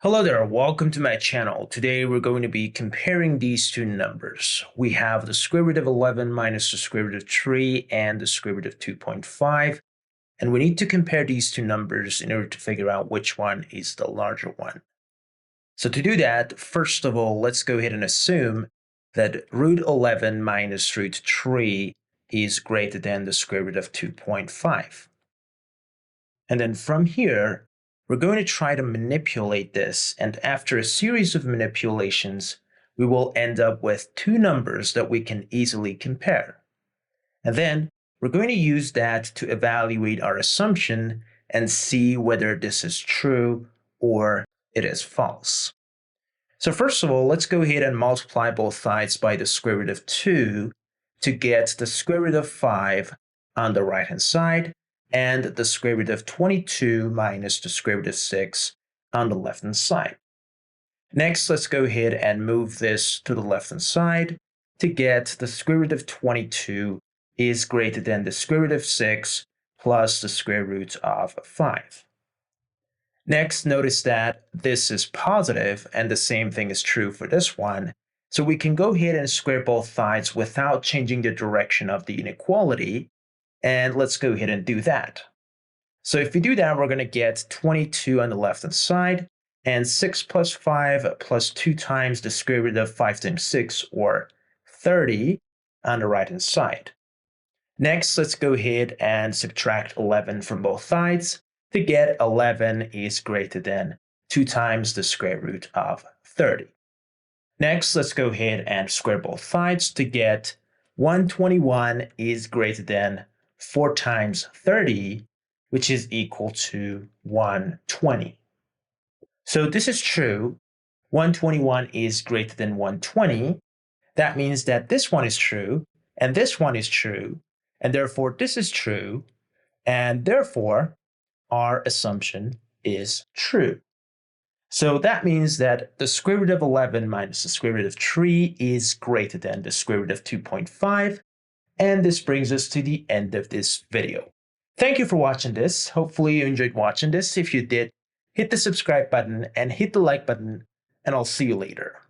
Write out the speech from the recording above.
Hello there, welcome to my channel. Today we're going to be comparing these two numbers. We have the square root of 11 minus the square root of 3 and the square root of 2.5. And we need to compare these two numbers in order to figure out which one is the larger one. So to do that, first of all, let's go ahead and assume that root 11 minus root 3 is greater than the square root of 2.5. And then from here, we're going to try to manipulate this, and after a series of manipulations, we will end up with two numbers that we can easily compare. And then we're going to use that to evaluate our assumption and see whether this is true or it is false. So first of all, let's go ahead and multiply both sides by the square root of 2 to get the square root of 5 on the right-hand side, and the square root of 22 minus the square root of 6 on the left-hand side. Next, let's go ahead and move this to the left-hand side to get the square root of 22 is greater than the square root of 6 plus the square root of 5. Next, notice that this is positive, and the same thing is true for this one. So we can go ahead and square both sides without changing the direction of the inequality. And let's go ahead and do that. So if we do that, we're going to get 22 on the left-hand side, and 6 plus 5 plus 2 times the square root of 5 times 6, or 30, on the right-hand side. Next, let's go ahead and subtract 11 from both sides to get 11 is greater than 2 times the square root of 30. Next, let's go ahead and square both sides to get 121 is greater than 4 times 30, which is equal to 120. So this is true. 121 is greater than 120. That means that this one is true, and this one is true, and therefore this is true, and therefore our assumption is true. So that means that the square root of 11 minus the square root of 3 is greater than the square root of 2.5. And this brings us to the end of this video. Thank you for watching this. Hopefully you enjoyed watching this. If you did, hit the subscribe button and hit the like button, and I'll see you later.